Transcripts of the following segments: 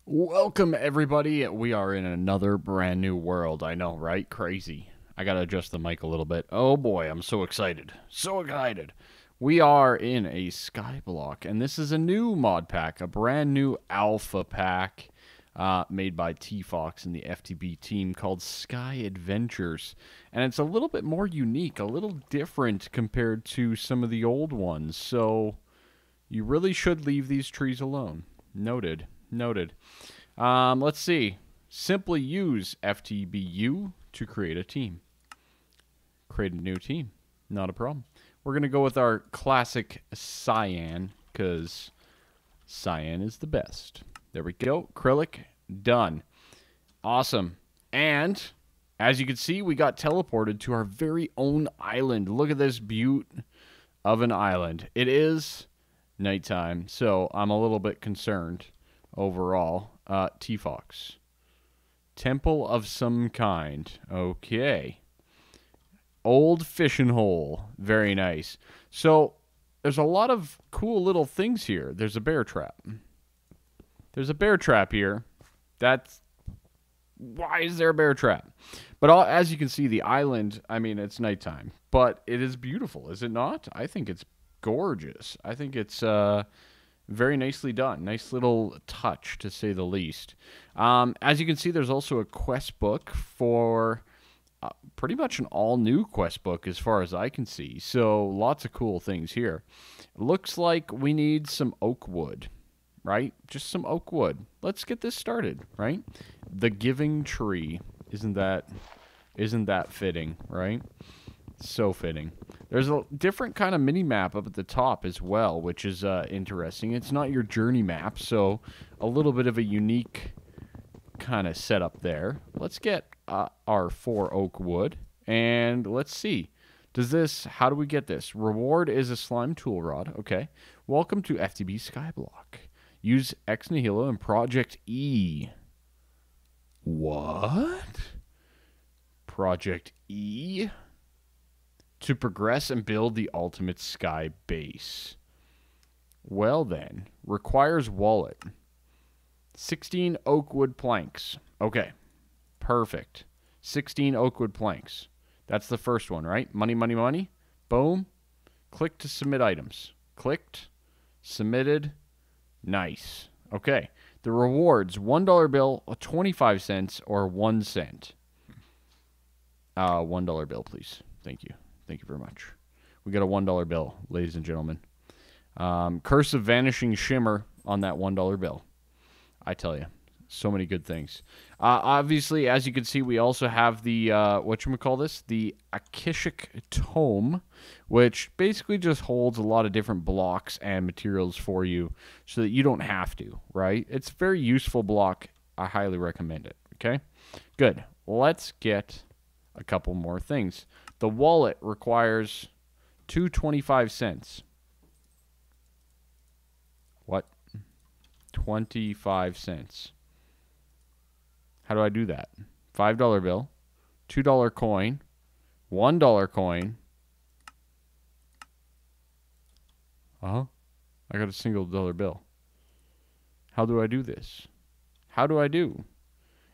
Welcome, everybody. We are in another brand new world. I know, right? Crazy. I gotta adjust the mic a little bit. Oh boy, I'm so excited. So excited. We are in a Skyblock, and this is a new mod pack, a brand new alpha pack made by T-Fox and the FTB team called Sky Adventures. And it's a little bit more unique, a little different compared to some of the old ones. So you really should leave these trees alone. Noted. Noted. Let's see. Simply use FTBU to create a team. Create a new team. Not a problem. We're going to go with our classic cyan because cyan is the best. There we go. Kryllyk. Done. Awesome. And as you can see, we got teleported to our very own island. Look at this beaut of an island. It is nighttime, so I'm a little bit concerned. Overall, T-Fox. Temple of some kind. Okay. Old fishing hole. Very nice. So, there's a lot of cool little things here. There's a bear trap. There's a bear trap here. Why is there a bear trap? But as you can see, the island, I mean, it's nighttime. But it is beautiful, is it not? I think it's gorgeous. I think it's very nicely done. Nice little touch, to say the least. As you can see, there's also a quest book for pretty much an all-new quest book as far as I can see. So lots of cool things here. Looks like we need some oak wood, right? Just some oak wood. Let's get this started, right? The Giving Tree. Isn't that fitting, right? So fitting. There's a different kind of mini map up at the top as well, which is interesting. It's not your journey map, so a little bit of a unique kind of setup there. Let's get our 4 oak wood, and let's see. How do we get this? Reward is a slime tool rod. Okay. Welcome to FTB Skyblock. Use Ex Nihilo and Project E. What? Project E? To progress and build the ultimate sky base. Well then, requires wallet. 16 oak wood planks. Okay, perfect. 16 oak wood planks. That's the first one, right? Money, money, money. Boom. Click to submit items. Clicked. Submitted. Nice. Okay. The rewards, $1 bill, 25 cents, or 1 cent. $1 bill, please. Thank you. Thank you very much. We got a $1 bill, ladies and gentlemen. Curse of Vanishing Shimmer on that $1 bill. I tell you, so many good things. Obviously, as you can see, we also have the, whatchamacallit, the Akashic Tome, which basically just holds a lot of different blocks and materials for you so that you don't have to, right? It's a very useful block. I highly recommend it, okay? Good. Let's get a couple more things. The wallet requires 25 cents. What? 25 cents. How do I do that? $5 bill, $2 coin, $1 coin. I got a single dollar bill. How do I do this? How do I do?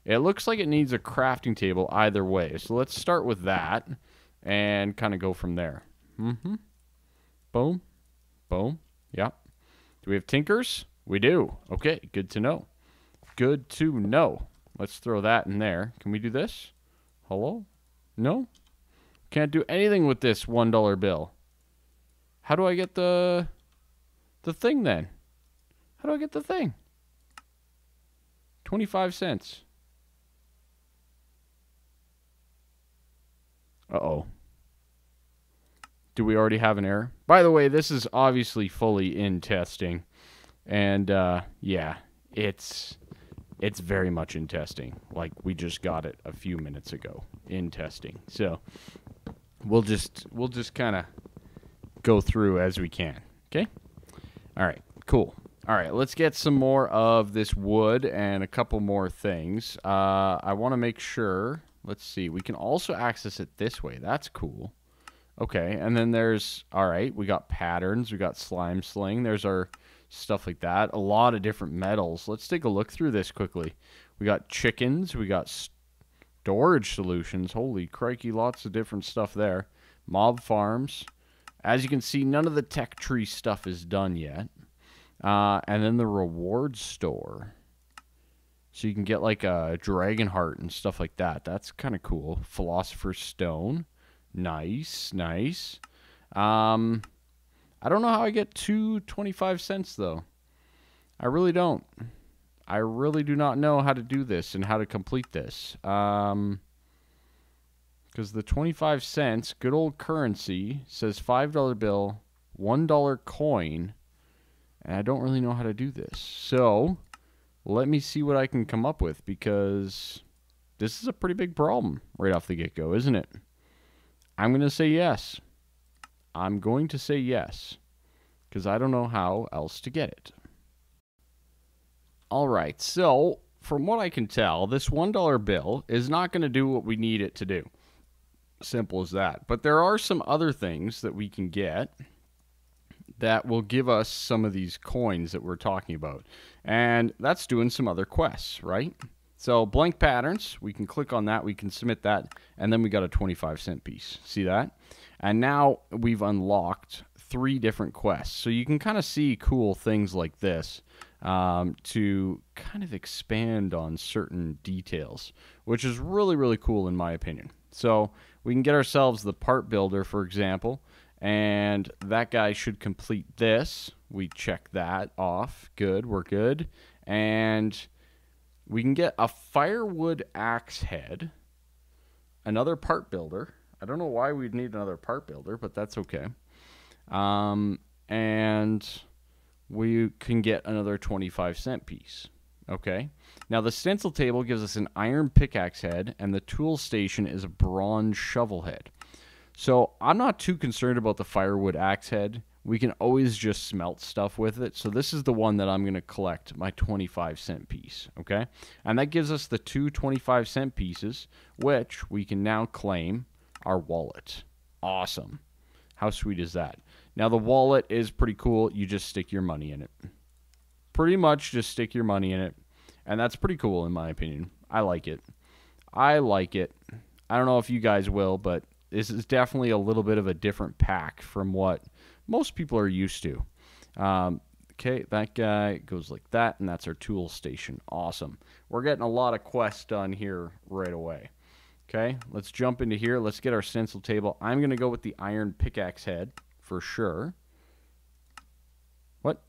It looks like it needs a crafting table either way. So let's start with that and kind of go from there. Boom. Boom. Yep. Do we have tinkers? We do. Okay, good to know. Good to know. Let's throw that in there. Can we do this? Hello? No? Can't do anything with this $1 bill. How do I get the thing then? How do I get the thing? 25 cents. Uh-oh. Do we already have an error? By the way, this is obviously fully in testing. And, yeah, it's very much in testing. Like, we just got it a few minutes ago in testing. So, we'll just kind of go through as we can. Okay? All right, cool. All right, let's get some more of this wood and a couple more things. I want to make sure... Let's see. We can also access it this way. That's cool. Okay, and then there's... All right, we got patterns. We got slime sling. There's our stuff like that. A lot of different metals. Let's take a look through this quickly. We got chickens. We got storage solutions. Holy crikey, lots of different stuff there. Mob farms. As you can see, none of the tech tree stuff is done yet. And then the reward store. So you can get like a dragon heart and stuff like that. That's kind of cool. Philosopher's stone. Nice, nice. I don't know how I get 2.25 cents though. I really don't. I really do not know how to do this and how to complete this. Because the 25 cents, good old currency, says $5 bill, $1 coin, and I don't really know how to do this. So, let me see what I can come up with, because this is a pretty big problem right off the get-go, isn't it? I'm going to say yes. I'm going to say yes, because I don't know how else to get it. Alright, so, from what I can tell, this $1 bill is not going to do what we need it to do. Simple as that. But there are some other things that we can get that will give us some of these coins that we're talking about. And that's doing some other quests, right? So blank patterns, we can click on that, we can submit that, and then we got a 25-cent piece. See that? And now we've unlocked 3 different quests. So you can kind of see cool things like this to kind of expand on certain details, which is really, really cool in my opinion. So we can get ourselves the part builder, for example, and that guy should complete this. We check that off. Good, we're good. And we can get a firewood axe head, another part builder. I don't know why we'd need another part builder, but that's okay. And we can get another 25-cent piece. Okay. Now the stencil table gives us an iron pickaxe head, and the tool station is a bronze shovel head. So I'm not too concerned about the firewood axe head. We can always just smelt stuff with it. So this is the one that I'm going to collect, my 25-cent piece. Okay. And that gives us the 2 25-cent pieces, which we can now claim our wallet. Awesome. How sweet is that? Now the wallet is pretty cool. You just stick your money in it. Pretty much just stick your money in it. And that's pretty cool in my opinion. I like it. I like it. I don't know if you guys will, but this is definitely a little bit of a different pack from what most people are used to. Okay, that guy goes like that, and that's our tool station. Awesome. We're getting a lot of quests done here right away. Okay, let's jump into here. Let's get our stencil table. I'm going to go with the iron pickaxe head for sure. What?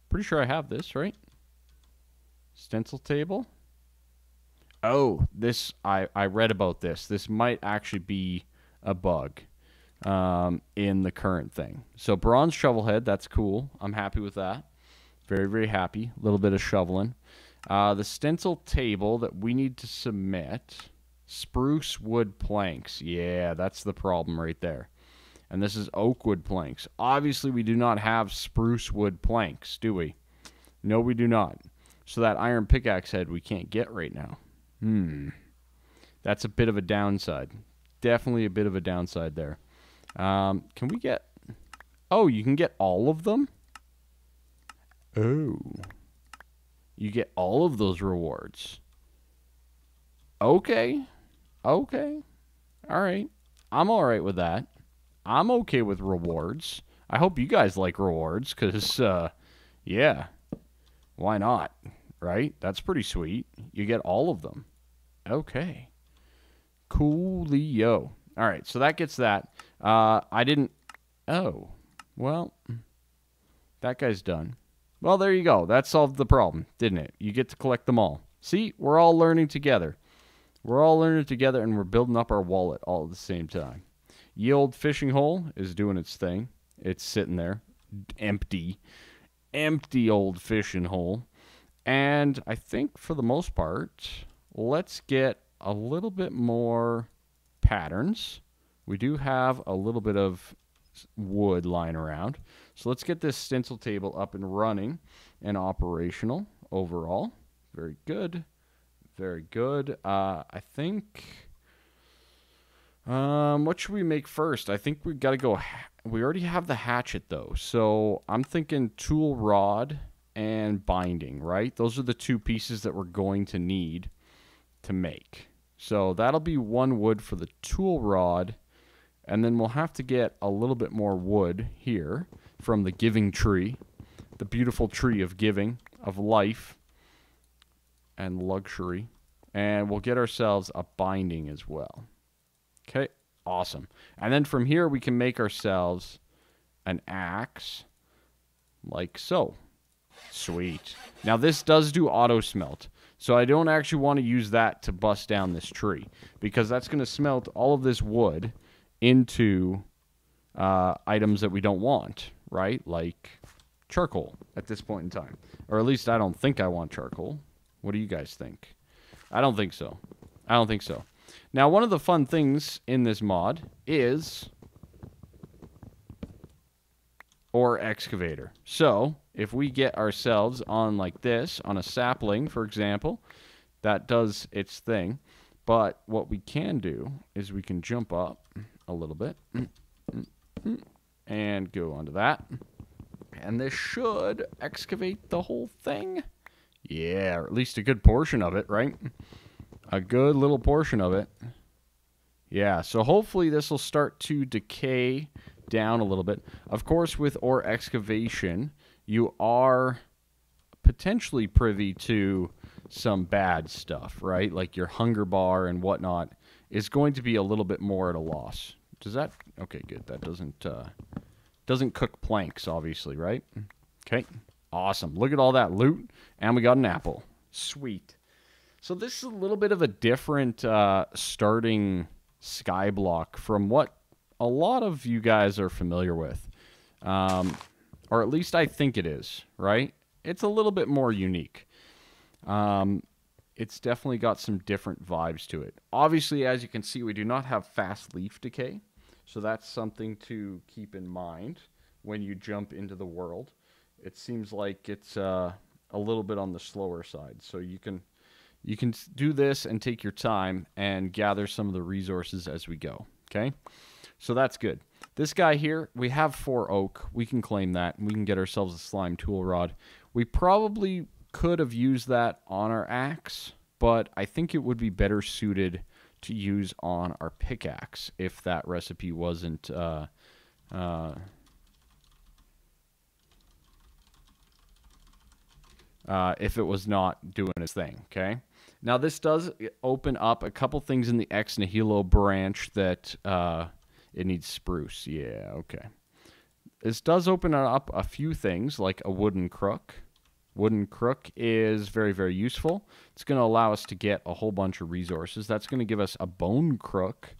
Pretty sure I have this, right? Stencil table. Oh, this, I read about this. This might actually be a bug in the current thing. So bronze shovel head, that's cool. I'm happy with that. Very, very happy. A little bit of shoveling. The stencil table that we need to submit, spruce wood planks. Yeah, that's the problem right there. And this is oak wood planks. Obviously, we do not have spruce wood planks, do we? No, we do not. So that iron pickaxe head we can't get right now. That's a bit of a downside. Definitely a bit of a downside there. Can we get... Oh, you can get all of them? Oh. You get all of those rewards. Okay. Okay. Alright. I'm alright with that. I'm okay with rewards. I hope you guys like rewards, because, yeah. Why not? Right? That's pretty sweet. You get all of them. Okay. Coolio. Alright, so that gets that. I didn't... Oh. Well, that guy's done. Well, there you go. That solved the problem, didn't it? You get to collect them all. See? We're all learning together. We're all learning together, and we're building up our wallet all at the same time. Ye old fishing hole is doing its thing. It's sitting there. Empty. Empty old fishing hole. And I think for the most part, let's get a little bit more patterns. We do have a little bit of wood lying around. So let's get this stencil table up and running and operational overall. Very good. Very good. I think What should we make first? I think we got to go. We already have the hatchet though, so I'm thinking tool rod and binding. Right? Those are the two pieces that we're going to need to make. So that'll be one wood for the tool rod, and then we'll have to get a little bit more wood here from the giving tree, the beautiful tree of giving, of life, and luxury. And we'll get ourselves a binding as well. Okay, awesome. And then from here we can make ourselves an axe like so. Sweet. Now this does do auto smelt, so I don't actually want to use that to bust down this tree, because that's going to smelt all of this wood into items that we don't want, right? Like charcoal at this point in time. Or at least I don't think I want charcoal. What do you guys think? I don't think so. I don't think so. Now, one of the fun things in this mod is ore excavator. So, if we get ourselves on like this, on a sapling, for example, that does its thing. But what we can do is we can jump up a little bit and go onto that. And this should excavate the whole thing. Yeah, or at least a good portion of it, right? A good little portion of it. Yeah, so hopefully this will start to decay down a little bit. Of course, with ore excavation, you are potentially privy to some bad stuff, right? Like your hunger bar and whatnot is going to be a little bit more at a loss. Does that... Okay, good. That doesn't cook planks, obviously, right? Okay, awesome. Look at all that loot, and we got an apple. Sweet. So this is a little bit of a different starting Skyblock from what a lot of you guys are familiar with. Or at least I think it is, right? It's a little bit more unique. It's definitely got some different vibes to it. Obviously, as you can see, we do not have fast leaf decay. So that's something to keep in mind when you jump into the world. It seems like it's a little bit on the slower side. So you can do this and take your time and gather some of the resources as we go. Okay? So that's good. This guy here, we have 4 oak. We can claim that, and we can get ourselves a slime tool rod. We probably could have used that on our axe, but I think it would be better suited to use on our pickaxe if that recipe wasn't if it was not doing its thing. Okay, now this does open up a couple things in the ex nihilo branch that it needs spruce. Yeah, okay. This does open up a few things like a wooden crook. Wooden crook is very, very useful. It's going to allow us to get a whole bunch of resources. That's going to give us a bone crook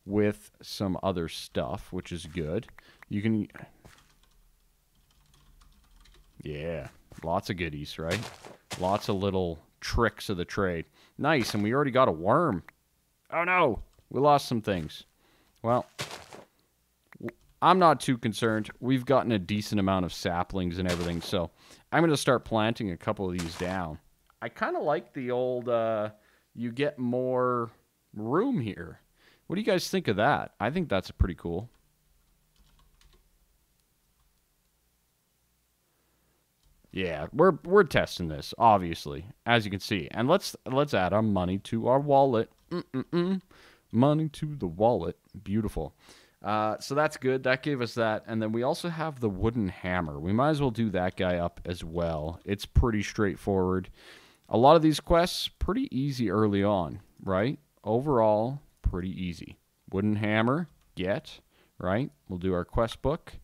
with some other stuff, which is good. You can... Yeah, lots of goodies, right? Lots of little tricks of the trade. Nice, and we already got a worm. Oh no, we lost some things. Well, I'm not too concerned. We've gotten a decent amount of saplings and everything, so I'm going to start planting a couple of these down. I kind of like the old, you get more room here. What do you guys think of that? I think that's pretty cool. Yeah, we're testing this, obviously, as you can see. And let's add our money to our wallet. Money to the wallet. Beautiful. So that's good. That gave us that. And then we also have the wooden hammer. We might as well do that guy up as well. It's pretty straightforward. A lot of these quests, pretty easy early on, right? Overall, pretty easy. Wooden hammer, get, right? We'll do our quest book.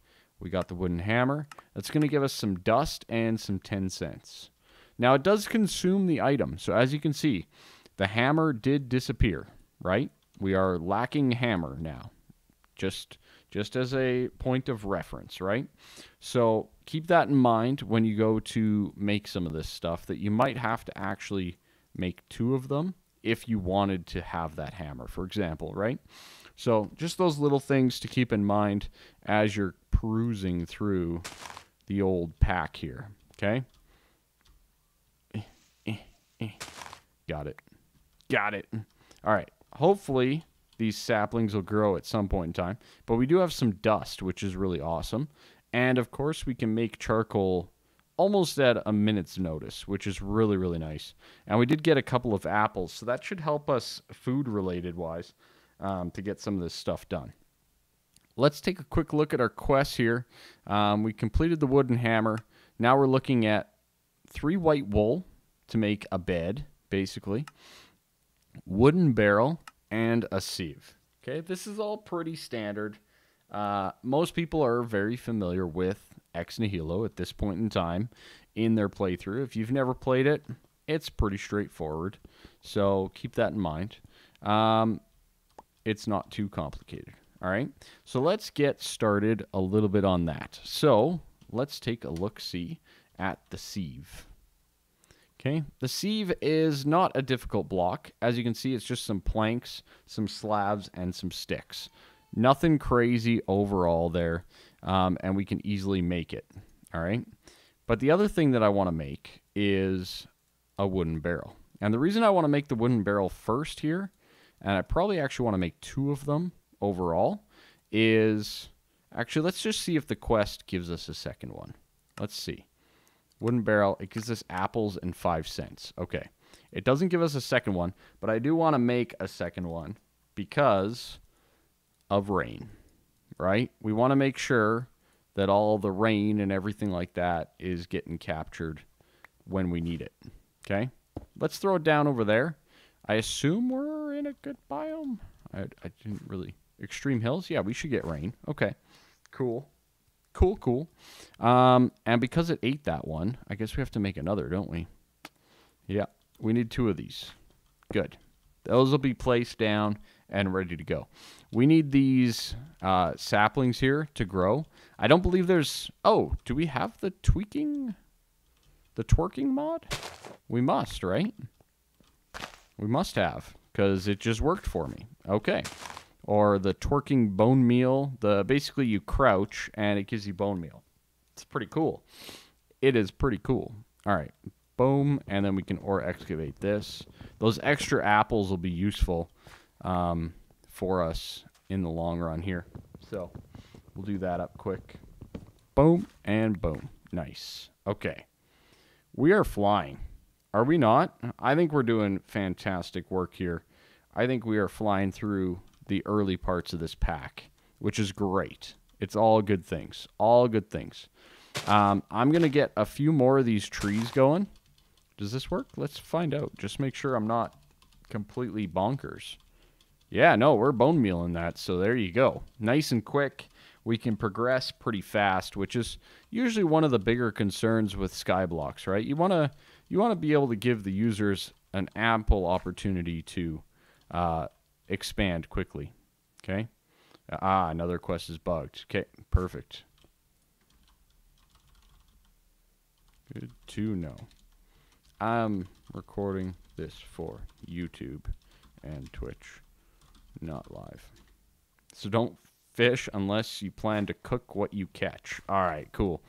We got the wooden hammer. That's going to give us some dust and some 10 cents. Now, it does consume the item. So as you can see, the hammer did disappear, right? We are lacking hammer now. Just as a point of reference, right? So keep that in mind when you go to make some of this stuff, that you might have to actually make 2 of them if you wanted to have that hammer, for example, right? So just those little things to keep in mind as you're perusing through the old pack here, okay? Got it. Got it. All right. Hopefully These saplings will grow at some point in time. But we do have some dust, which is really awesome. And, of course, we can make charcoal almost at a minute's notice, which is really, really nice. And we did get a couple of apples, so that should help us food-related wise to get some of this stuff done. Let's take a quick look at our quests here. We completed the wooden hammer. Now we're looking at 3 white wool to make a bed, basically. Wooden barrel and a sieve. Okay, this is all pretty standard. Most people are very familiar with Ex Nihilo at this point in time in their playthrough. If you've never played it, it's pretty straightforward. So keep that in mind. It's not too complicated. All right, so let's get started a little bit on that. So let's take a look-see at the sieve. Okay, the sieve is not a difficult block. As you can see, it's just some planks, some slabs, and some sticks. Nothing crazy overall there, and we can easily make it. All right, but the other thing that I want to make is a wooden barrel. And the reason I want to make the wooden barrel first here, and I probably actually want to make 2 of them overall, is actually, let's just see if the quest gives us a second one. Let's see. Wooden barrel, it gives us apples and 5 cents. Okay. It doesn't give us a second one, but I do want to make a second one because of rain, right? We want to make sure that all the rain and everything like that is getting captured when we need it. Okay? Let's throw it down over there. I assume we're in a good biome. I didn't really... Extreme hills? Yeah, we should get rain. Okay. Cool. Cool. And because it ate that one, I guess we have to make another, don't we? Yeah, we need 2 of these. Good. Those will be placed down and ready to go. We need these saplings here to grow. I don't believe there's... Oh, do we have the twerking mod? We must, right? We must have, because it just worked for me. Okay. Or the twerking bone meal. Basically, you crouch, and it gives you bone meal. It's pretty cool. It is pretty cool. All right. Boom. And then we can ore excavate this. Those extra apples will be useful for us in the long run here. So we'll do that up quick. Boom and boom. Nice. Okay. We are flying. Are we not? I think we're doing fantastic work here. I think we are flying through the early parts of this pack, which is great. It's all good things. All good things. I'm going to get a few more of these trees going. Does this work? Let's find out. Just make sure I'm not completely bonkers. Yeah, no, we're bone mealing that, so there you go. Nice and quick. We can progress pretty fast, which is usually one of the bigger concerns with Skyblocks, right? You want to be able to give the users an ample opportunity to expand quickly. Okay. Another quest is bugged. Okay, perfect. Good to know. I'm recording this for YouTube and Twitch, not live. So don't fish unless you plan to cook what you catch. All right, cool.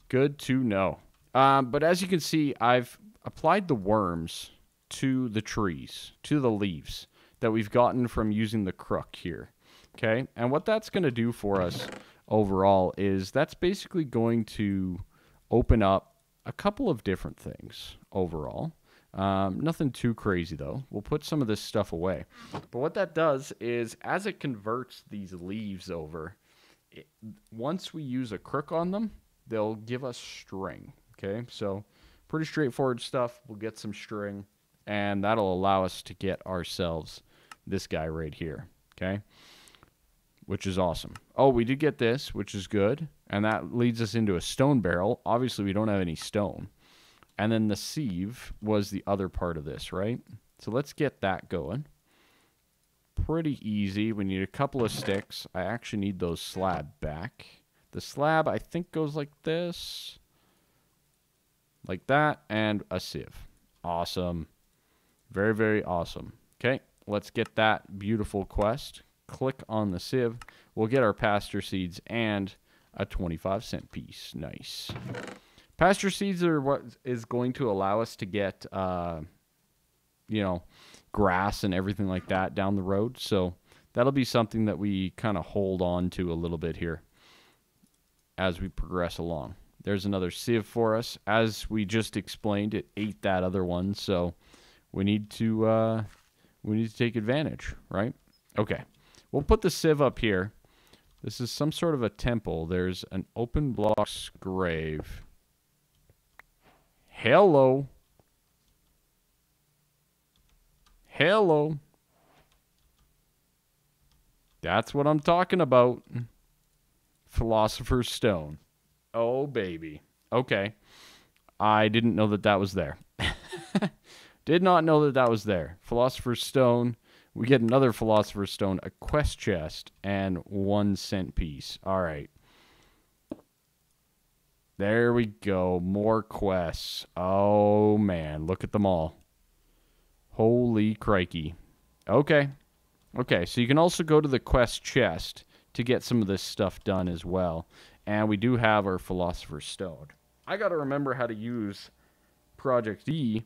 Good to know. But as you can see, I've applied the worms to the trees, to the leaves that we've gotten from using the crook here. Okay, and what that's going to do for us overall is that's basically going to open up a couple of different things overall. Nothing too crazy though. We'll put some of this stuff away. But what that does is as it converts these leaves over, once we use a crook on them, they'll give us string. Okay, so pretty straightforward stuff. We'll get some string, and that'll allow us to get ourselves this guy right here. Okay, which is awesome. Oh, we did get this, which is good. And that leads us into a stone barrel. Obviously, we don't have any stone. And then the sieve was the other part of this, right? So let's get that going. Pretty easy. We need a couple of sticks. I actually need those slab back. The slab, I think, goes like this. Like that. And a sieve. Awesome. Very, very awesome. Okay, let's get that beautiful quest. Click on the sieve. We'll get our pasture seeds and a 25-cent piece. Nice. Pasture seeds are what is going to allow us to get, you know, grass and everything like that down the road. So that'll be something that we kind of hold on to a little bit here as we progress along. There's another sieve for us. As we just explained, it ate that other one, so we need to take advantage, right? Okay, we'll put the sieve up here. This is some sort of a temple. There's an open block's grave. Hello. Hello. That's what I'm talking about. Philosopher's Stone. Oh, baby. Okay. I didn't know that that was there. Did not know that that was there. Philosopher's Stone. We get another Philosopher's Stone, a quest chest, and 1 cent piece. All right. There we go. More quests. Oh, man. Look at them all. Holy crikey. Okay. Okay, so you can also go to the quest chest to get some of this stuff done as well. And we do have our Philosopher's Stone. I got to remember how to use Project E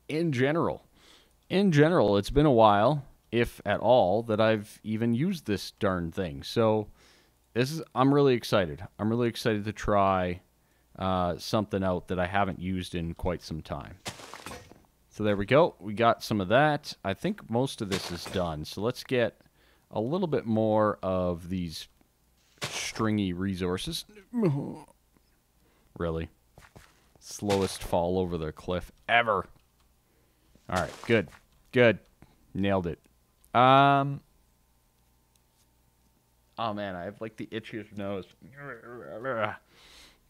in general. In general, it's been a while, if at all, that I've even used this darn thing. So I'm really excited. I'm really excited to try something out that I haven't used in quite some time. So there we go. We got some of that. I think most of this is done. So let's get a little bit more of these stringy resources. Really? Slowest fall over the cliff ever. All right, good. Good. Nailed it. Oh, man, I have, like, the itchiest nose.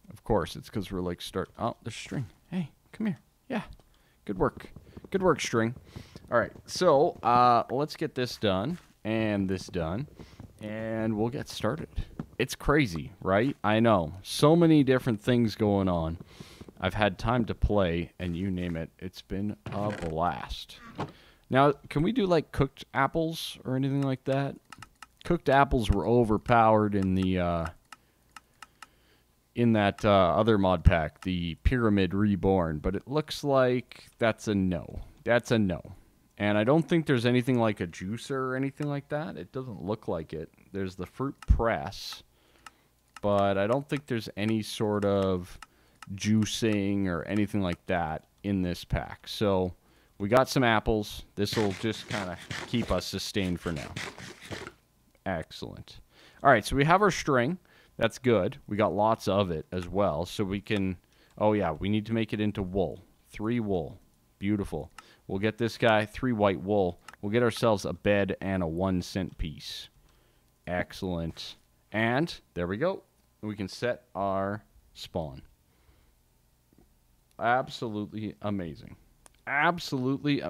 Of course, it's because we're, like, Oh, there's string. Hey, come here. Yeah. Good work. Good work, string. All right, so let's get this done and this done, and we'll get started. It's crazy, right? I know. So many different things going on. I've had time to play, and you name it. It's been a blast. Now, can we do, like, cooked apples or anything like that? Cooked apples were overpowered in the in that other mod pack, the Pyramid Reborn, but it looks like that's a no. That's a no. And I don't think there's anything like a juicer or anything like that. It doesn't look like it. There's the fruit press, but I don't think there's any sort of juicing or anything like that in this pack. So we got some apples. This will just kind of keep us sustained for now. Excellent. All right, so we have our string. That's good. We got lots of it as well, so we can... Oh, yeah, we need to make it into wool. 3 wool. Beautiful. We'll get this guy 3 white wool. We'll get ourselves a bed and a 1 cent piece. Excellent. And there we go. We can set our spawn. Absolutely amazing. Absolutely...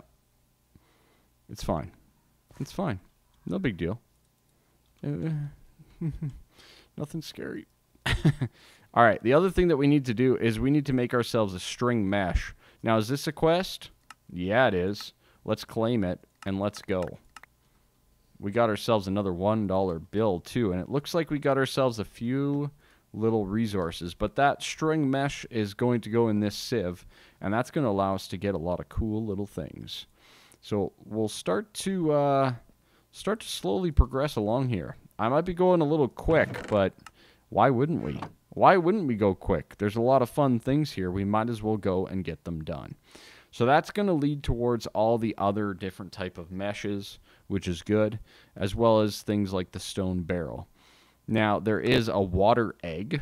It's fine. It's fine. No big deal. Nothing scary. All right, the other thing that we need to do is we need to make ourselves a string mesh. Now, is this a quest? Yeah, it is. Let's claim it, and let's go. We got ourselves another $1 bill, too, and it looks like we got ourselves a few little resources, but that string mesh is going to go in this sieve, and that's going to allow us to get a lot of cool little things. So we'll start to slowly progress along here. I might be going a little quick, but why wouldn't we? Why wouldn't we go quick? There's a lot of fun things here. We might as well go and get them done. So that's going to lead towards all the other different type of meshes, which is good, as well as things like the stone barrel. Now, there is a water egg,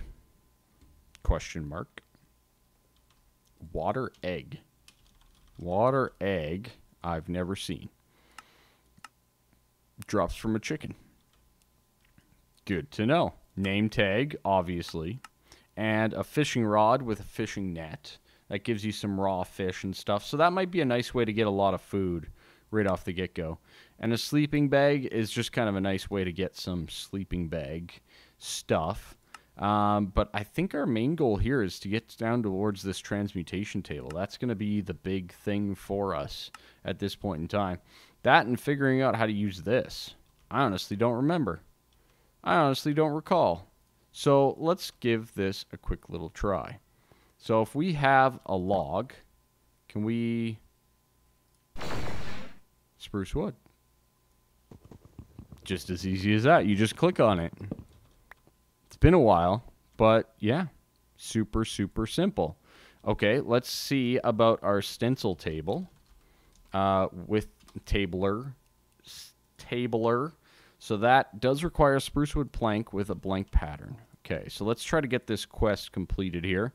question mark. Water egg. Water egg I've never seen. Drops from a chicken. Good to know. Name tag, obviously. And a fishing rod with a fishing net. That gives you some raw fish and stuff. So that might be a nice way to get a lot of food right off the get-go. And a sleeping bag is just kind of a nice way to get some sleeping bag stuff. But I think our main goal here is to get down towards this transmutation table. That's going to be the big thing for us at this point in time. That and figuring out how to use this. I honestly don't remember. I honestly don't recall. So let's give this a quick little try. So if we have a log, can we... Spruce wood. Just as easy as that. You just click on it. It's been a while, but yeah, super, super simple. Okay, let's see about our stencil table with tabler. So that does require a spruce wood plank with a blank pattern. Okay, so let's try to get this quest completed here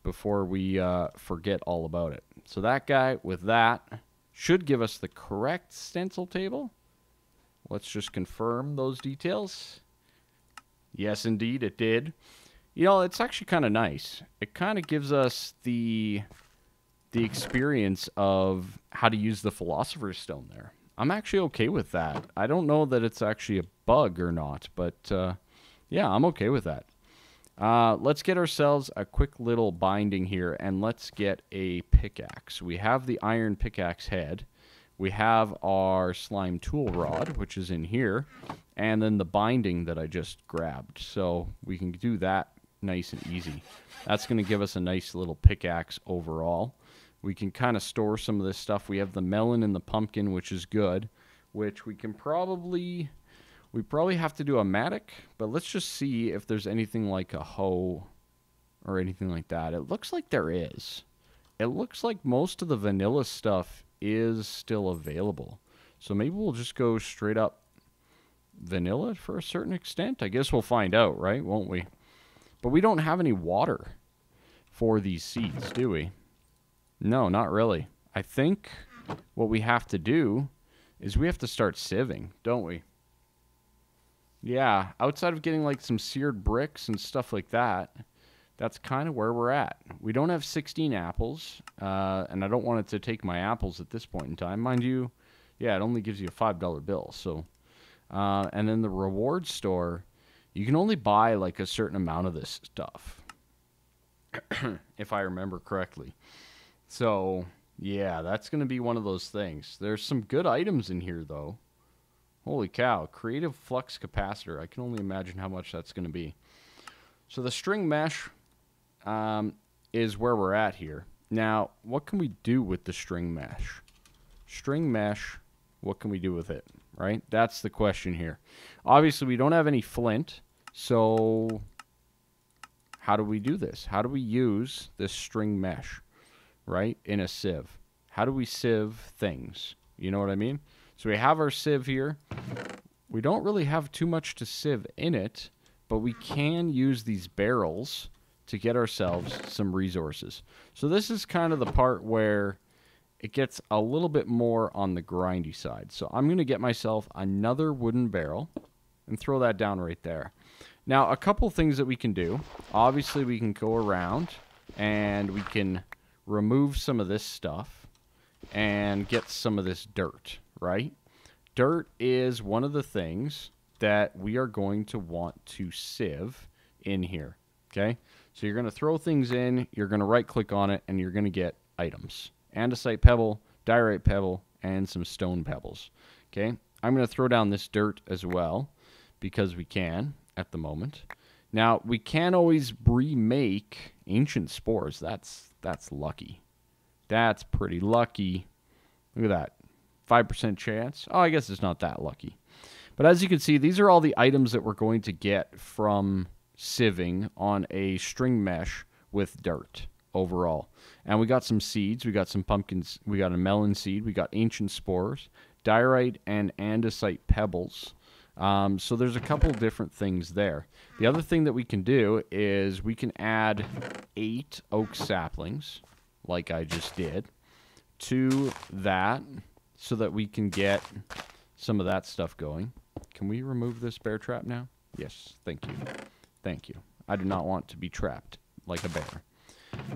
before we forget all about it. So that guy with that should give us the correct stencil table. Let's just confirm those details. Yes, indeed, it did. You know, it's actually kind of nice. It kind of gives us the experience of how to use the Philosopher's Stone there. I'm actually okay with that. I don't know that it's actually a bug or not, but yeah, I'm okay with that. Let's get ourselves a quick little binding here, and let's get a pickaxe. We have the iron pickaxe head. We have our slime tool rod, which is in here, and then the binding that I just grabbed. So we can do that nice and easy. That's going to give us a nice little pickaxe overall. We can kind of store some of this stuff. We have the melon and the pumpkin, which is good, which we can probably... We probably have to do a mattock, but let's just see if there's anything like a hoe or anything like that. It looks like there is. It looks like most of the vanilla stuff is still available. So maybe we'll just go straight up vanilla for a certain extent. I guess we'll find out, right? Won't we? But we don't have any water for these seeds, do we? No, not really. I think what we have to do is we have to start sieving, don't we? Yeah, outside of getting like some seared bricks and stuff like that, that's kind of where we're at. We don't have 16 apples, and I don't want it to take my apples at this point in time. Mind you, yeah, it only gives you a $5 bill. So, and then the reward store, you can only buy like a certain amount of this stuff, if I remember correctly. So, yeah, that's going to be one of those things. There's some good items in here, though. Holy cow, creative flux capacitor. I can only imagine how much that's going to be. So the string mesh is where we're at here. Now, what can we do with the string mesh? String mesh, what can we do with it, right? That's the question here. Obviously, we don't have any flint, so how do we do this? How do we use this string mesh, right, in a sieve? How do we sieve things? You know what I mean? So we have our sieve here. We don't really have too much to sieve in it, but we can use these barrels to get ourselves some resources. So this is kind of the part where it gets a little bit more on the grindy side. So I'm going to get myself another wooden barrel and throw that down right there. Now, a couple things that we can do. Obviously, we can go around and we can remove some of this stuff and get some of this dirt, right? Dirt is one of the things that we are going to want to sieve in here, okay? So you're going to throw things in, you're going to right-click on it, and you're going to get items. Andesite pebble, diorite pebble, and some stone pebbles, okay? I'm going to throw down this dirt as well because we can at the moment. Now, we can always remake ancient spores. That's lucky. That's pretty lucky. Look at that. 5% chance. Oh, I guess it's not that lucky. But as you can see, these are all the items that we're going to get from sieving on a string mesh with dirt overall. And we got some seeds. We got some pumpkins. We got a melon seed. We got ancient spores, diorite, and andesite pebbles. So there's a couple different things there. The other thing that we can do is we can add 8 oak saplings, like I just did, to that so that we can get some of that stuff going. Can we remove this bear trap now? Yes, thank you. Thank you. I do not want to be trapped like a bear.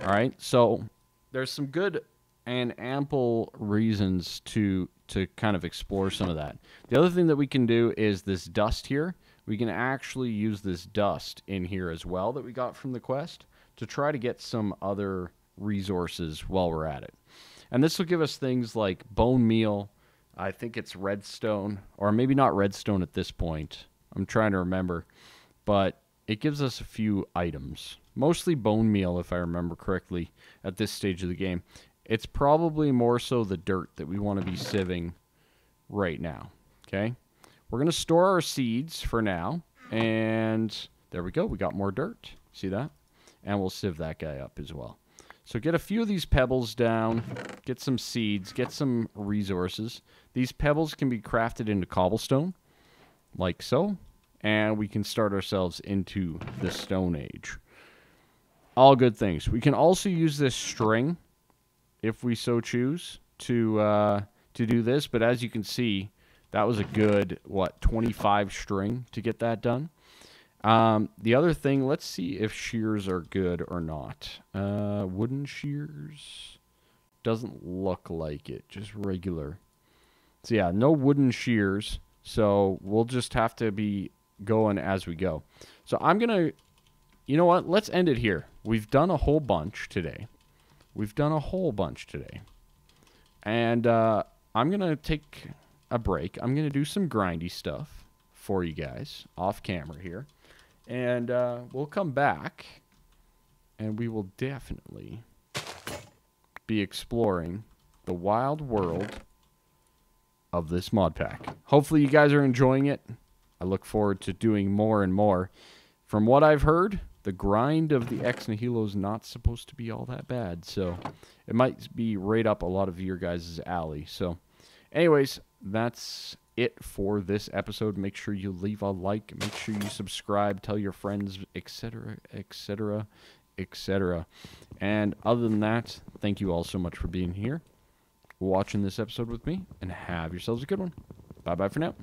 All right, so there's some good and ample reasons to kind of explore some of that. The other thing that we can do is this dust here. We can actually use this dust in here as well that we got from the quest to try to get some other resources while we're at it. And this will give us things like bone meal. I think it's redstone, or maybe not redstone at this point. I'm trying to remember. But it gives us a few items. Mostly bone meal, if I remember correctly, at this stage of the game. It's probably more so the dirt that we want to be sieving right now. Okay? we're going to store our seeds for now. And there we go. We got more dirt. See that? And we'll sieve that guy up as well. So get a few of these pebbles down. Get some seeds. Get some resources. These pebbles can be crafted into cobblestone. Like so. And we can start ourselves into the Stone Age. All good things. We can also use this string, if we so choose, to do this. But as you can see, that was a good, 25 string to get that done. The other thing, let's see if shears are good or not. Wooden shears doesn't look like it, just regular. So yeah, no wooden shears. So we'll just have to be going as we go. So I'm going to, you know what? Let's end it here. We've done a whole bunch today. And I'm going to take a break. I'm going to do some grindy stuff for you guys off camera here. And we'll come back and we will definitely be exploring the wild world of this mod pack. Hopefully you guys are enjoying it. I look forward to doing more and more. From what I've heard, the grind of the Ex Nihilo is not supposed to be all that bad. So it might be right up a lot of your guys' alley. So anyways, that's it for this episode. Make sure you leave a like. Make sure you subscribe. Tell your friends, etc., etc., etc. And other than that, thank you all so much for being here, watching this episode with me, and have yourselves a good one. Bye-bye for now.